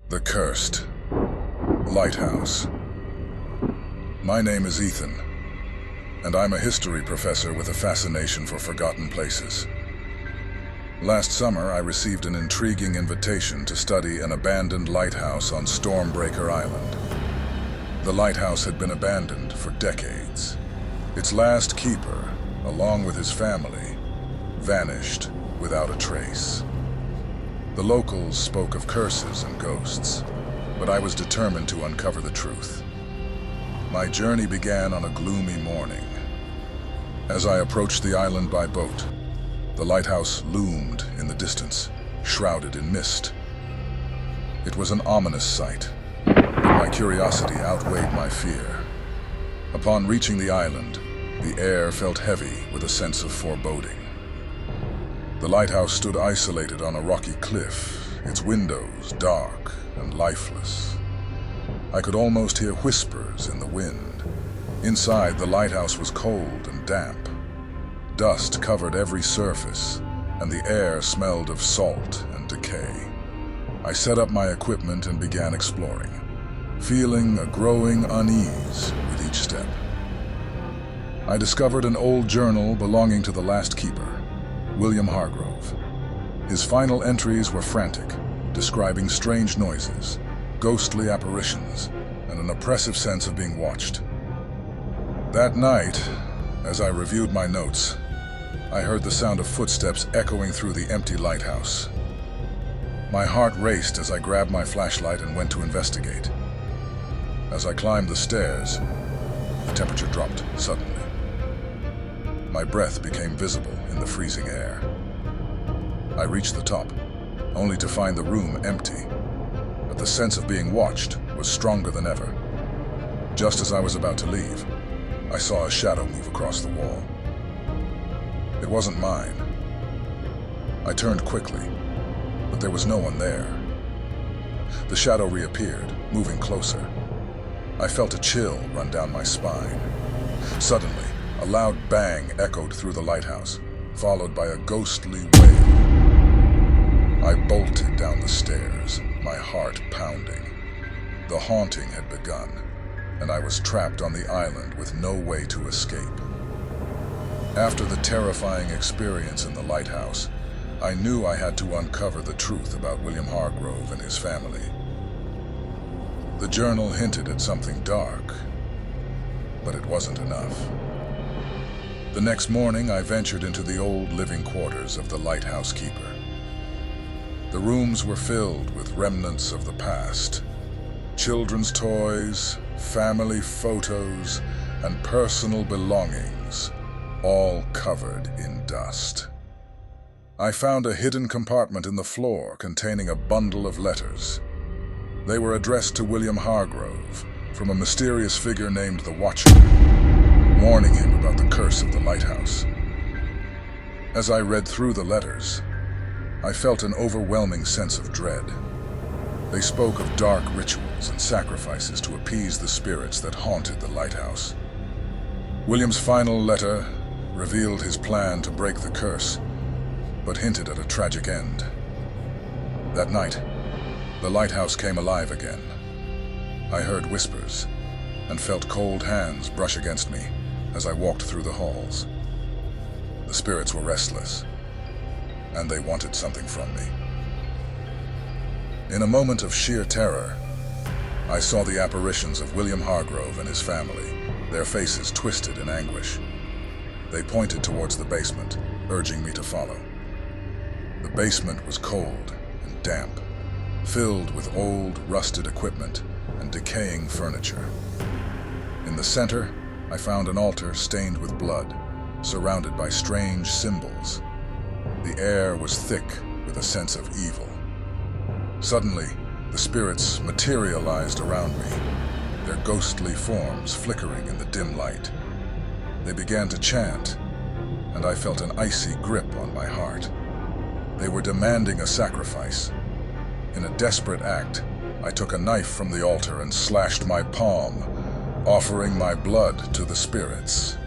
The Cursed Lighthouse. My name is Ethan, and I'm a history professor with a fascination for forgotten places. Last summer, I received an intriguing invitation to study an abandoned lighthouse on Stormbreaker Island. The lighthouse had been abandoned for decades. Its last keeper, along with his family, vanished without a trace. The locals spoke of curses and ghosts, but I was determined to uncover the truth. My journey began on a gloomy morning. As I approached the island by boat, the lighthouse loomed in the distance, shrouded in mist. It was an ominous sight, but my curiosity outweighed my fear. Upon reaching the island, the air felt heavy with a sense of foreboding. The lighthouse stood isolated on a rocky cliff, its windows dark and lifeless. I could almost hear whispers in the wind. Inside, the lighthouse was cold and damp. Dust covered every surface, and the air smelled of salt and decay. I set up my equipment and began exploring, feeling a growing unease with each step. I discovered an old journal belonging to the last keeper, William Hargrove. His final entries were frantic, describing strange noises, ghostly apparitions, and an oppressive sense of being watched. That night, as I reviewed my notes, I heard the sound of footsteps echoing through the empty lighthouse. My heart raced as I grabbed my flashlight and went to investigate. As I climbed the stairs, the temperature dropped suddenly. My breath became visible in the freezing air. I reached the top, only to find the room empty, but the sense of being watched was stronger than ever. Just as I was about to leave, I saw a shadow move across the wall. It wasn't mine. I turned quickly, but there was no one there. The shadow reappeared, moving closer. I felt a chill run down my spine. Suddenly, a loud bang echoed through the lighthouse, followed by a ghostly wail. I bolted down the stairs, my heart pounding. The haunting had begun, and I was trapped on the island with no way to escape. After the terrifying experience in the lighthouse, I knew I had to uncover the truth about William Hargrove and his family. The journal hinted at something dark, but it wasn't enough. The next morning, I ventured into the old living quarters of the lighthouse keeper. The rooms were filled with remnants of the past. Children's toys, family photos, and personal belongings, all covered in dust. I found a hidden compartment in the floor containing a bundle of letters. They were addressed to William Hargrove from a mysterious figure named the Watcher, warning him about the curse of the lighthouse. As I read through the letters, I felt an overwhelming sense of dread. They spoke of dark rituals and sacrifices to appease the spirits that haunted the lighthouse. William's final letter revealed his plan to break the curse, but hinted at a tragic end. That night, the lighthouse came alive again. I heard whispers and felt cold hands brush against me as I walked through the halls. The spirits were restless, and they wanted something from me. In a moment of sheer terror, I saw the apparitions of William Hargrove and his family, their faces twisted in anguish. They pointed towards the basement, urging me to follow. The basement was cold and damp, filled with old, rusted equipment and decaying furniture. In the center, I found an altar stained with blood, surrounded by strange symbols. The air was thick with a sense of evil. Suddenly, the spirits materialized around me, their ghostly forms flickering in the dim light. They began to chant, and I felt an icy grip on my heart. They were demanding a sacrifice. In a desperate act, I took a knife from the altar and slashed my palm, offering my blood to the spirits.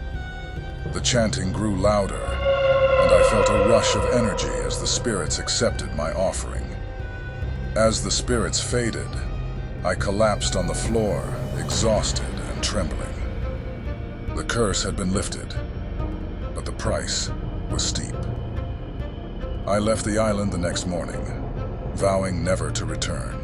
The chanting grew louder, and I felt a rush of energy as the spirits accepted my offering. As the spirits faded, I collapsed on the floor, exhausted and trembling. The curse had been lifted, but the price was steep. I left the island the next morning, vowing never to return.